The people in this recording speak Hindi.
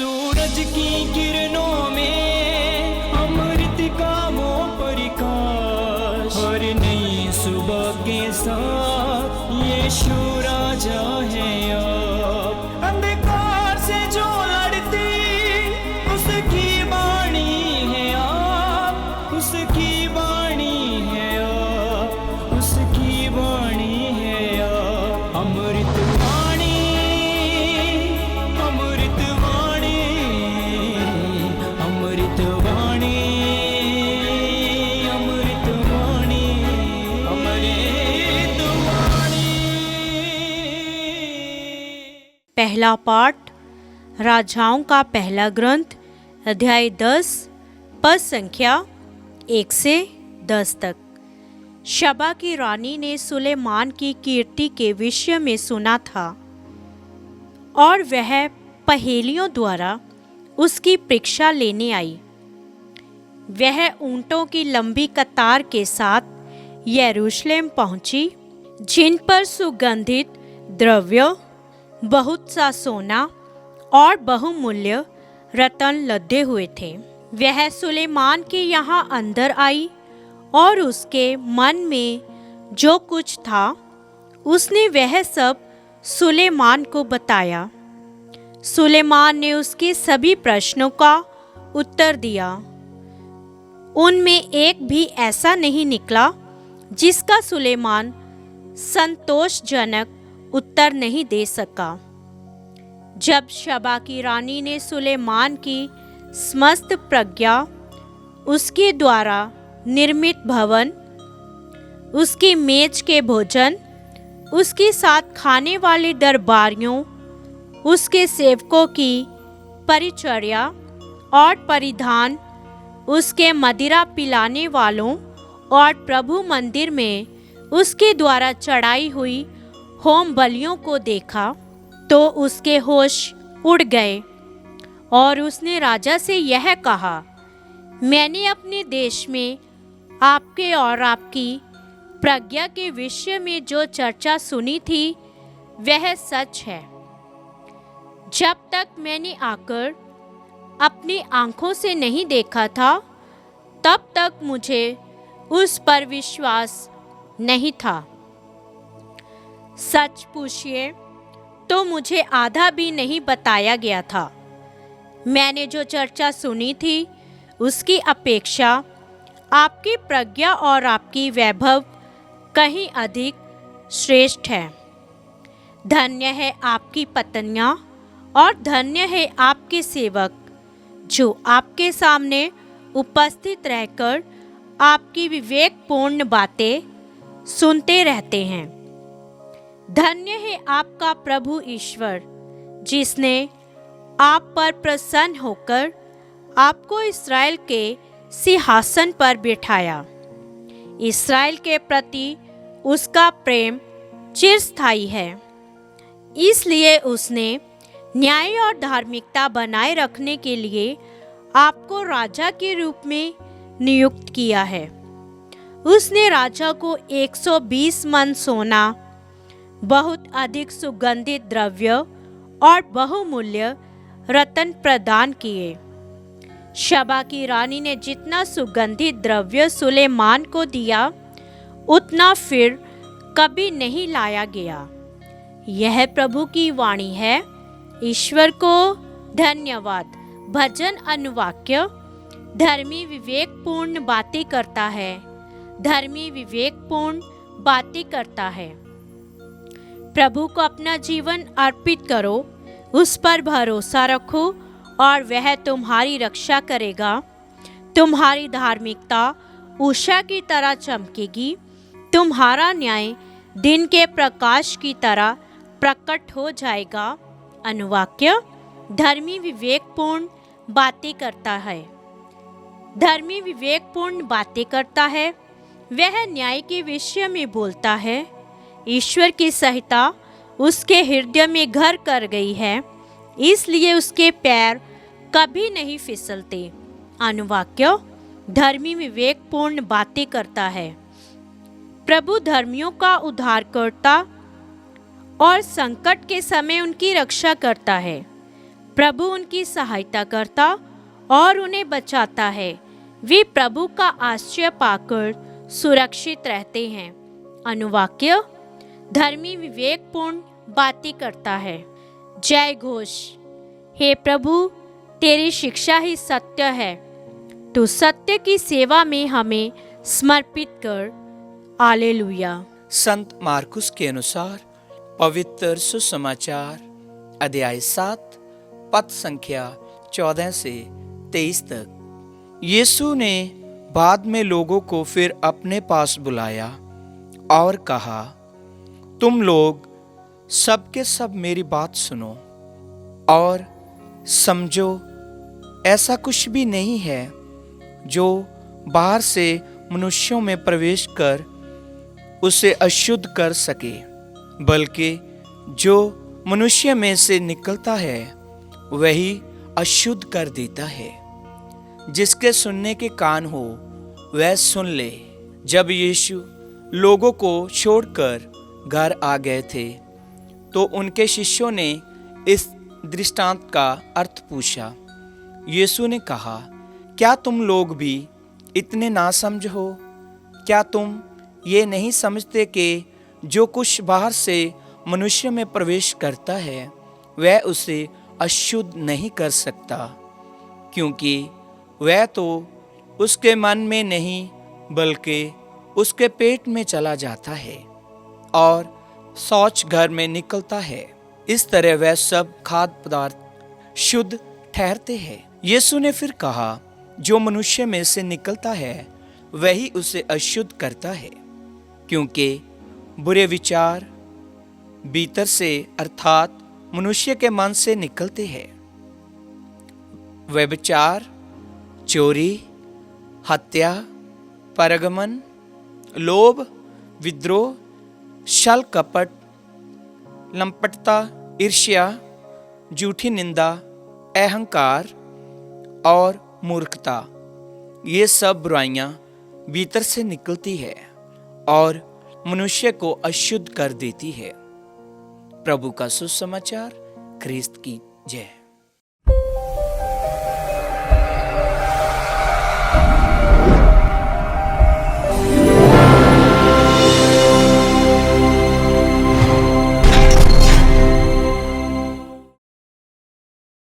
सूरज की किरणों में अमृत का वो प्रकाश, हर नई सुबह के साथ यीशु राजा है अब। अंधकार से जो लड़ती उसकी वाणी है आप, उसकी वाणी है आप, उसकी वाणी है आप। अमृत वाणी, अमृत वाणी, अमृत वाणी, अमृत वाणी, अमृत वाणी। पहला पाठ राजाओं का पहला ग्रंथ अध्याय 10 पद संख्या 1 से 10 तक। शबा की रानी ने सुलेमान की कीर्ति के विषय में सुना था और वह पहेलियों द्वारा उसकी परीक्षा लेने आई। वह ऊंटों की लंबी कतार के साथ यरूशलेम पहुंची, जिन पर सुगंधित द्रव्य, बहुत सा सोना और बहुमूल्य रत्न लदे हुए थे। वह सुलेमान के यहाँ अंदर आई और उसके मन में जो कुछ था उसने वह सब सुलेमान को बताया। सुलेमान ने उसके सभी प्रश्नों का उत्तर दिया। उनमें एक भी ऐसा नहीं निकला जिसका सुलेमान संतोषजनक उत्तर नहीं दे सका। जब शबा की रानी ने सुलेमान की समस्त प्रज्ञा, उसके द्वारा निर्मित भवन, उसकी मेज के भोजन, उसके साथ खाने वाले दरबारियों, उसके सेवकों की परिचर्या और परिधान, उसके मदिरा पिलाने वालों और प्रभु मंदिर में उसके द्वारा चढ़ाई हुई होम बलियों को देखा तो उसके होश उड़ गए और उसने राजा से यह कहा, मैंने अपने देश में आपके और आपकी प्रज्ञा के विषय में जो चर्चा सुनी थी वह सच है। जब तक मैंने आकर अपनी आंखों से नहीं देखा था तब तक मुझे उस पर विश्वास नहीं था। सच पूछिए तो मुझे आधा भी नहीं बताया गया था। मैंने जो चर्चा सुनी थी उसकी अपेक्षा आपकी प्रज्ञा और आपकी वैभव कहीं अधिक श्रेष्ठ है। धन्य है आपकी पत्नियां और धन्य है आपके सेवक जो आपके सामने उपस्थित रहकर आपकी विवेकपूर्ण बातें सुनते रहते हैं। धन्य है आपका प्रभु ईश्वर जिसने आप पर प्रसन्न होकर आपको इस्राएल के सिंहासन पर बिठाया। इस्राएल के प्रति उसका प्रेम चिरस्थायी है, इसलिए उसने न्याय और धार्मिकता बनाए रखने के लिए आपको राजा के रूप में नियुक्त किया है। उसने राजा को 120 मन सोना, बहुत अधिक सुगंधित द्रव्य और बहुमूल्य रत्न प्रदान किए। शबा की रानी ने जितना सुगंधित द्रव्य सुलेमान को दिया उतना फिर कभी नहीं लाया गया। यह प्रभु की वाणी है। ईश्वर को धन्यवाद। भजन अनुवाक्य। धर्मी विवेकपूर्ण बातें करता है, धर्मी विवेकपूर्ण बातें करता है। प्रभु को अपना जीवन अर्पित करो, उस पर भरोसा रखो और वह तुम्हारी रक्षा करेगा। तुम्हारी धार्मिकता उषा की तरह चमकेगी, तुम्हारा न्याय दिन के प्रकाश की तरह प्रकट हो जाएगा। अनुवाक्य। धर्मी विवेकपूर्ण बातें करता है। धर्मी विवेकपूर्ण बातें करता है, वह न्याय के विषय में बोलता है। ईश्वर की संहिता उसके हृदय में घर कर गई है, इसलिए उसके पैर कभी नहीं फिसलते। अनुवाक्य। धर्मी विवेकपूर्ण बातें करता है। प्रभु धर्मियों का उद्धारकर्ता और संकट के समय उनकी रक्षा करता है। प्रभु उनकी सहायता करता और उन्हें बचाता है। वे प्रभु का आश्रय पाकर सुरक्षित रहते हैं। अनुवाक्य: धर्मी विवेकपूर्ण बातें करता है। जय घोष। हे प्रभु, तेरी शिक्षा ही सत्य है। तू सत्य की सेवा में हमें समर्पित कर। हालेलुया। संत मार्कुस के अनुसार पवित्र सुसमाचार अध्याय 7 पद संख्या 14 से 23 तक। यीशु ने बाद में लोगों को फिर अपने पास बुलाया और कहा, तुम लोग सबके सब मेरी बात सुनो और समझो। ऐसा कुछ भी नहीं है जो बाहर से मनुष्यों में प्रवेश कर उसे अशुद्ध कर सके, बल्कि जो मनुष्य में से निकलता है वही अशुद्ध कर देता है। जिसके सुनने के कान हो वह सुन ले। जब यीशु लोगों को छोड़कर घर आ गए थे तो उनके शिष्यों ने इस दृष्टांत का अर्थ पूछा। यीशु ने कहा, क्या तुम लोग भी इतने नासमझ हो? क्या तुम ये नहीं समझते कि जो कुछ बाहर से मनुष्य में प्रवेश करता है वह उसे अशुद्ध नहीं कर सकता, क्योंकि वह तो उसके मन में नहीं बल्कि उसके पेट में चला जाता है और शौच घर में निकलता है। इस तरह वह सब खाद्य पदार्थ शुद्ध ठहरते हैं। यीशु ने फिर कहा, जो मनुष्य में से निकलता है वही उसे अशुद्ध करता है, क्योंकि बुरे विचार भीतर से अर्थात मनुष्य के मन से निकलते हैं। व्यभिचार, चोरी, हत्या, परगमन, लोभ, विद्रोह, छल कपट, लंपटता, ईर्ष्या, झूठी निंदा, अहंकार और मूर्खता, ये सब बुराइयां भीतर से निकलती है और मनुष्य को अशुद्ध कर देती है। प्रभु का सुसमाचार। ख्रिस्त की जय।